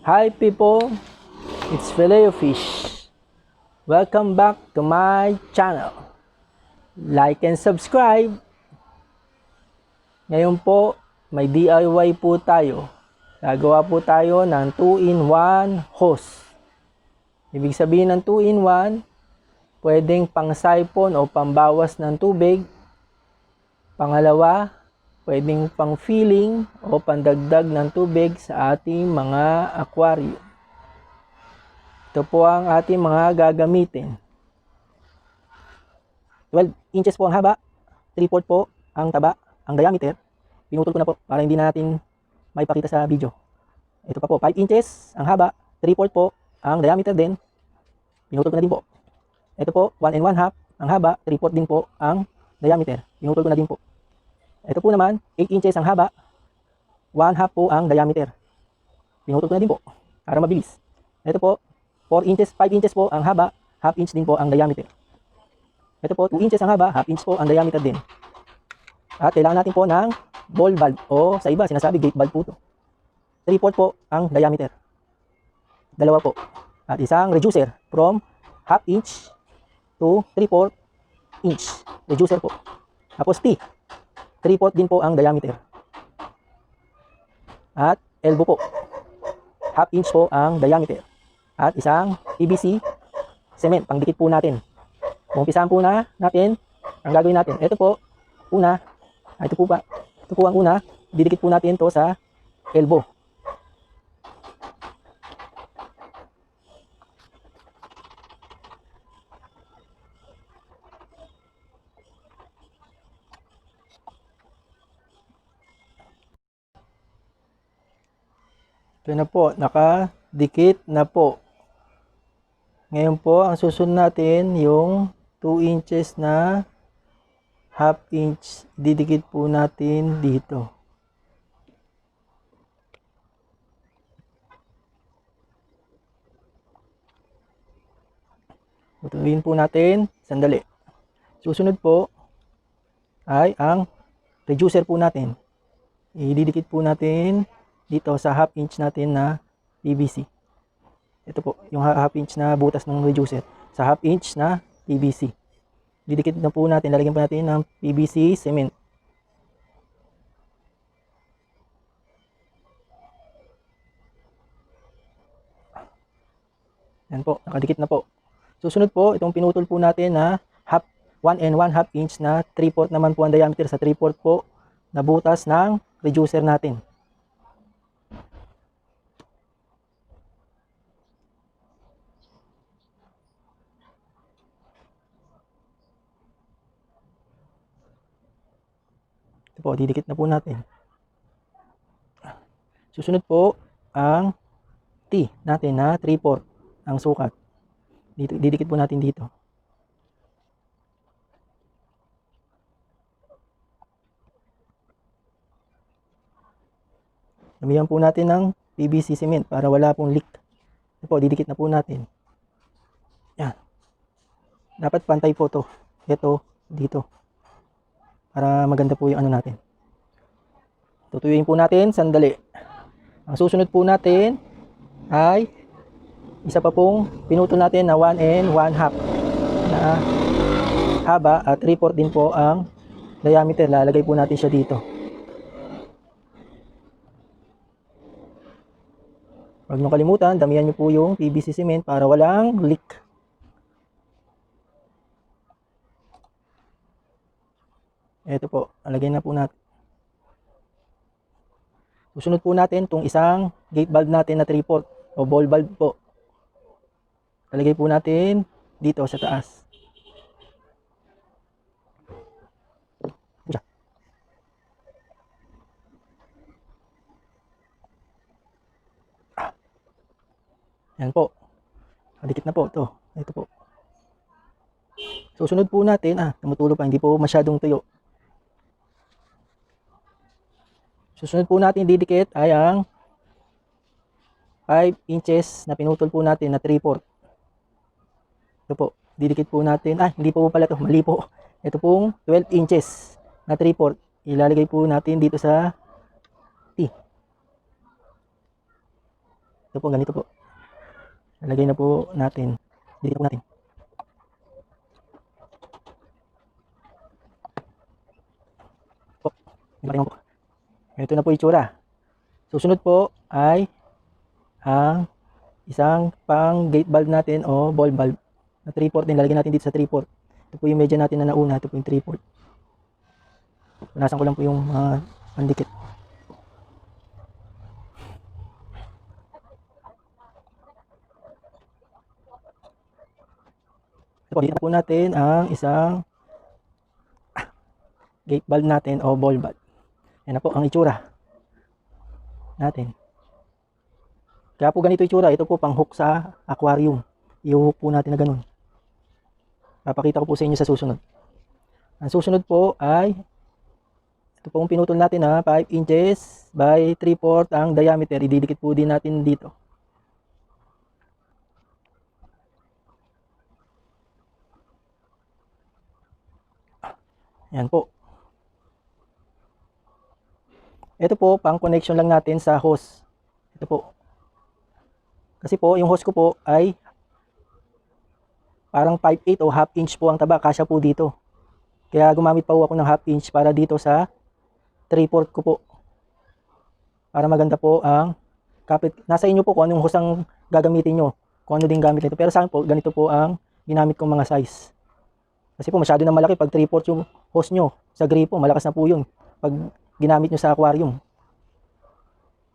Hi people, it's Filet Fish. Welcome back to my channel. Like and subscribe. Ngayon po, may DIY po tayo. Gagawa po tayo ng 2-in-1 hose. Ibig sabihin ng 2-in-1, pwedeng pang-siphon o pambawas ng tubig. Pangalawa, pwedeng pang-filling o pandagdag ng tubig sa ating mga aquarium. Ito po ang ating mga gagamitin. 12 inches po ang haba, 3/4 po ang taba, ang diameter. Pinutol ko na po para hindi natin maipakita sa video. Ito pa po, 5 inches ang haba, 3/4 po ang diameter din. Pinutol ko na din po. Ito po, 1 1/2 ang haba, 3/4 din po ang diameter. Pinutol ko na din po. Ito po naman, 8 inches ang haba, 1/2 po ang diameter. Pinutol ko na din po para mabilis. Ito po, 4 inches, 5 inches po ang haba, 1/2 inch din po ang diameter. Ito po, 2 inches ang haba, 1/2 inch po ang diameter din. At kailangan natin po ng ball valve o sa iba sinasabi gate valve po ito. 3/4 po ang diameter. Dalawa po. At isang reducer from 1/2 inch to 3/4 inch. Reducer po. Tapos T. 3/4 din po ang diameter. At elbow po. 1/2 inch po ang diameter. At isang PVC cement, pangdikit po natin. Umpisahan po na natin ang gagawin natin. Ito po, una, ito po ang una, didikit po natin to sa elbow. Ito na po, nakadikit na po. Ngayon po, ang susunod natin yung 2 inches na 1/2 inch. Didikit po natin dito. Tutuloyin po natin. Sandali. Susunod po ay ang reducer po natin. Ididikit po natin dito sa 1/2 inch natin na PVC. Ito po, yung 1/2 inch na butas ng reducer sa 1/2 inch na PVC. Didikit na po natin, lalagyan po natin ng PVC cement. Yan po, nakadikit na po. Susunod po, itong pinutol po natin na 1 1/2 inch na 3/4 naman po ang diameter sa 3/4 po na butas ng reducer natin. Ito po, didikit na po natin. Susunod po ang T natin na 3/4 ang sukat. Dito, didikit po natin dito. Lamihan po natin ng PVC cement para wala pong leak. Ito po, didikit na po natin. Yan. Dapat pantay po to. Ito, dito. Para maganda po yung ano natin. Tutuyuin po natin, sandali. Ang susunod po natin ay isa pa pong pinutol natin na 1 1/2 na haba at 3/4 din po ang diameter. Lalagay po natin siya dito. Huwag nyo kalimutan, damihan nyo po yung PVC cement para walang leak. Ito po, alagay na po natin. Susunod po natin itong isang gate valve natin na 3/4 o ball valve po. Alagay po natin dito sa taas. Yan po. Dikit na po ito. Ito po. Susunod po natin, tumutulo pa, hindi po masyadong tuyo. Susunod po natin didikit ay ang 5 inches na pinutol po natin na 3/4. Ito po, didikit po natin. Hindi po pala ito, mali po. Ito pong 12 inches na 3/4. Ilalagay po natin dito sa T. Ito po, ganito po. Nalagay na po natin. Dito po natin. Po, po. Ito na po itsura. Susunod po ay ang isang pang gate valve natin o ball valve na 3/4 din. Lalagyan natin dito sa 3/4. Ito po yung media natin na nauna. Ito po yung 3/4. Punasan ko lang po yung pandikit. Ito po, dito po natin ang isang gate valve natin o ball valve. Yan na po ang itsura natin. Kaya po ganito itsura. Ito po pang hook sa aquarium. I-hook po natin na ganun. Papakita ko po sa inyo sa susunod. Ang susunod po ay ito po ang pinutol natin na 5 inches by 3/4 ang diameter. Ididikit po din natin dito. Yan po. Ito po, pang connection lang natin sa hose. Ito po. Kasi po, yung hose ko po ay parang 5/8 o half inch po ang taba. Kasya po dito. Kaya gumamit pa po ako ng half inch para dito sa 3/4 ko po. Para maganda po ang kapit. Nasa inyo po kung anong hose ang gagamitin nyo. Kung ano din gamit nito. Pero sa akin po, ganito po ang ginamit kong mga size. Kasi po masyado na malaki pag 3/4 yung hose nyo sa gripo. Malakas na po yun pag ginamit nyo sa aquarium.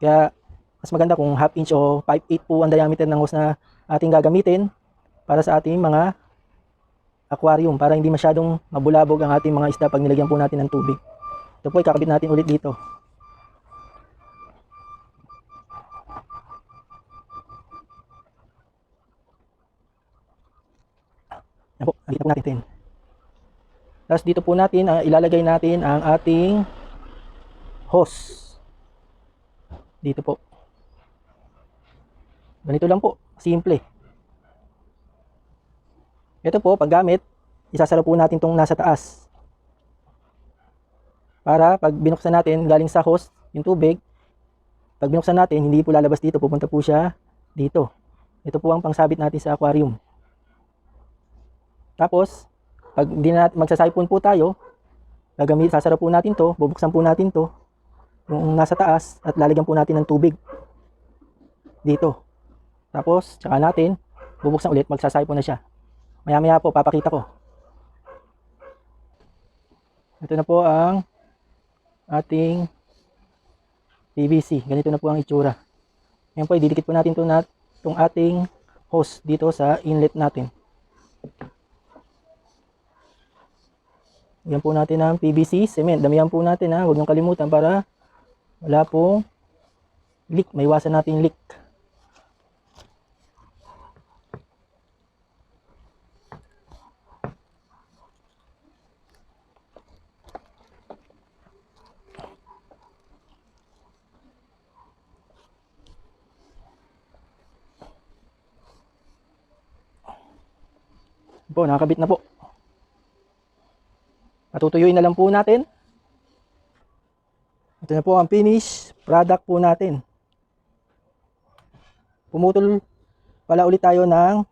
Kaya mas maganda kung half inch o 5/8 po ang diameter ng hose na ating gagamitin para sa ating mga aquarium, para hindi masyadong mabulabog ang ating mga isda pag nilagyan po natin ng tubig. Ito po, ikakabit natin ulit dito. Yan po, nakita po natin. Tapos dito po natin, ilalagay natin ang ating hose. Dito po. Ganito lang po, simple. Ito po, paggamit, isasara po natin itong nasa taas. Para pag binuksan natin, galing sa hose, yung tubig, pag binuksan natin, hindi po lalabas dito, pupunta po siya dito. Ito po ang pangsabit natin sa aquarium. Tapos, pag hindi na magsasipon po tayo, sasara po natin to, bubuksan po natin to, yung nasa taas, at lalagyan po natin ng tubig dito. Tapos, tsaka natin, bubuksan ulit, magsasipon na siya. Maya-maya po, papakita ko. Ito na po ang ating PVC. Ganito na po ang itsura. Ngayon po, ididikit po natin itong ating hose dito sa inlet natin. Yan po natin ang PVC cement. Damihan po natin ha. Huwag niyong kalimutan para wala pong leak. May iwasan natin leak. Po, nakakabit na po. Patutuyuin na lang po natin. Ito na po ang finish product po natin. Pumutol pala ulit tayo ng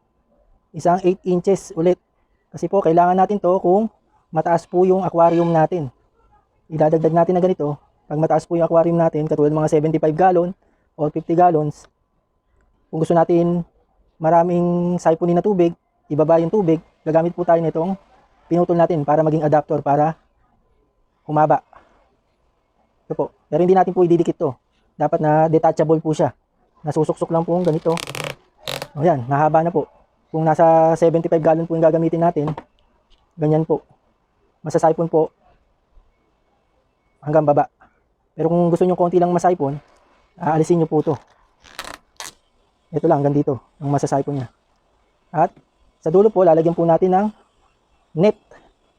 isang 8 inches ulit. Kasi po kailangan natin to kung mataas po yung aquarium natin. Idadagdag natin na ganito. Pag mataas po yung aquarium natin, katulad mga 75 gallon or 50 gallons, kung gusto natin maraming siponin na tubig, ibaba yung tubig, gagamit po tayo nitong pinutol natin para maging adapter para humaba. Ito po. Pero hindi natin po ididikit to. Dapat na detachable po siya. Nasusuksok lang po ganito. O yan, nahaba na po. Kung nasa 75 gallon po yung gagamitin natin, ganyan po. Masasipon po hanggang baba. Pero kung gusto nyo konti lang masipon, aalisin nyo po to. Ito lang, hanggang dito, ang masasipon niya. At sa dulo po, lalagyan po natin ng net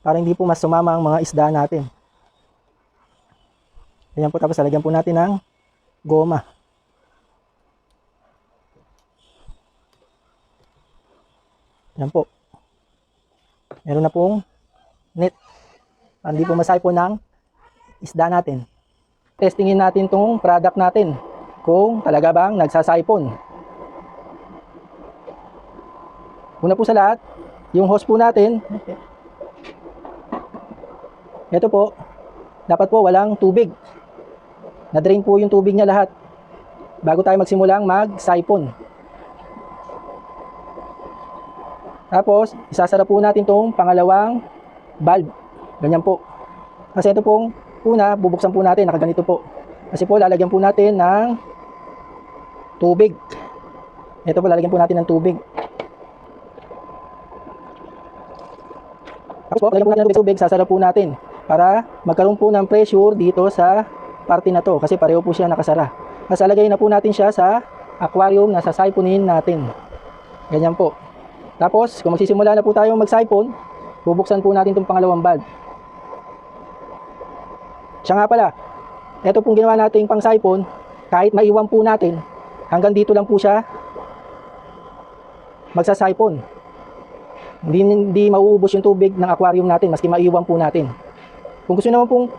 para hindi po mas sumama ang mga isda natin. Ayan po, tapos lalagyan po natin ng goma. Ayan po. Meron na pong net para hindi po masipon ng isda natin. Testingin natin tong product natin kung talaga bang nagsasipon. Una po sa lahat, yung hose po natin, ito po, dapat po walang tubig. Na-drain po yung tubig niya lahat bago tayo magsimulang mag-siphon. Tapos, isasara po natin tong pangalawang valve. Ganyan po. Kasi ito pong una, bubuksan po natin, nakaganito po. Kasi po, lalagyan po natin ng tubig. Ito po, lalagyan po natin ng tubig. Tapos po, lalagyan po natin ng tubig, sasara po natin para magkaroon po ng pressure dito sa parte na to. Kasi pareho po siya nakasara. Tapos, lalagay na po natin siya sa aquarium na sasiphonin natin. Ganyan po. Tapos, kung magsisimula na po tayo mag-siphon, bubuksan po natin itong pangalawang valve. Siya nga pala, ito pong ginawa nating pang-siphon, kahit maiwan po natin, hanggang dito lang po siya magsa-siphon. Hindi mauubos yung tubig ng aquarium natin, maski maiwan po natin. Kung gusto naman pong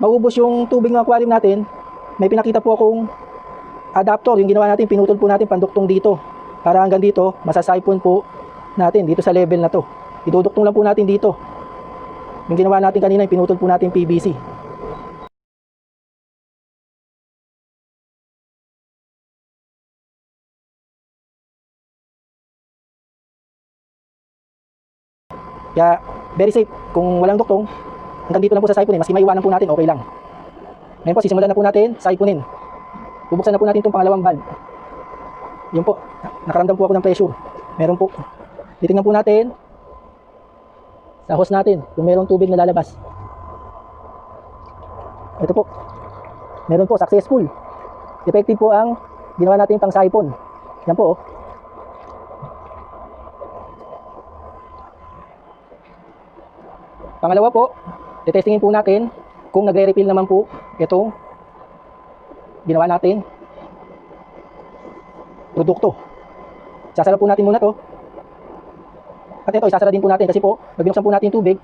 mauubos yung tubig ng aquarium natin, may pinakita po akong adapter, yung ginawa natin, pinutol po natin panduktong dito. Para hanggang dito, masasiphon po natin dito sa level na to. Iduduktong lang po natin dito. Yung ginawa natin kanina, yung pinutol po natin PVC. Kaya, very safe. Kung walang duktong, hanggang dito lang po sa siphonin. Maski maiwanan po natin, okay lang. Ngayon po, sisimulan na po natin, siphonin. Bubuksan na po natin itong pangalawang valve. Yun po, nakaramdam po ako ng pressure. Meron po. Titingnan po natin sa hose natin kung merong tubig na lalabas. Ito po. Meron po, successful. Effective po ang ginawa natin pang siphon. Yan po. Pangalawa po, testingin po natin kung nagre-refill naman po itong ginawa natin produkto. Sasara po natin muna to. At ito, isasara din po natin kasi po, pag binuksan po natin yung tubig,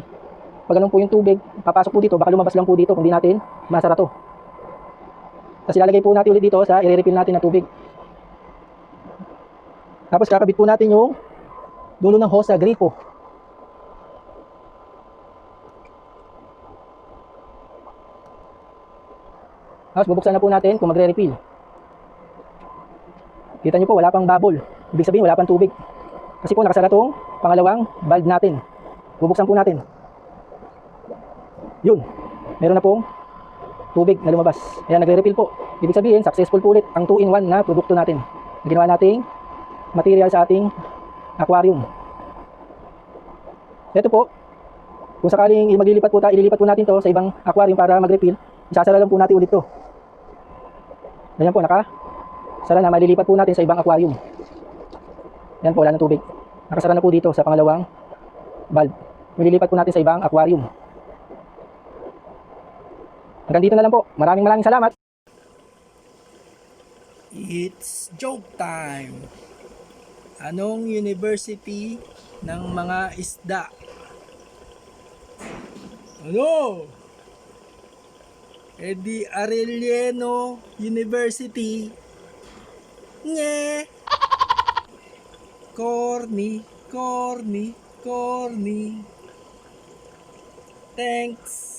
pag ganun po yung tubig, papasok po dito, baka lumabas lang po dito kung di natin masara to. Tapos ilalagay po natin ulit dito sa i-refill natin na tubig. Tapos kakabit po natin yung dulo ng hose sa gripo. Tapos bubuksan na po natin kung magre-refill. Kita nyo po, wala pang bubble. Ibig sabihin, wala pang tubig. Kasi po nakasara tong pangalawang valve natin. Bubuksan po natin. Yun. Meron na pong tubig na lumabas. Ayan, nagre-refill po. Ibig sabihin, successful po ulit ang 2-in-1 na produkto natin. Ginawa nating material sa ating aquarium. Ito po, kung sakaling ililipat po natin to sa ibang aquarium para mag-refill, isasara lang po natin ulit to. Ganyan po, sara na, malilipat po natin sa ibang aquarium. Yan po, wala ng tubig. Nakasara na po dito sa pangalawang valve. Nililipat po natin sa ibang aquarium. Hanggang dito na lang po. Maraming salamat. It's joke time. Anong university ng mga isda? Ano? Di Arellano University. Nye. Corny. Thanks.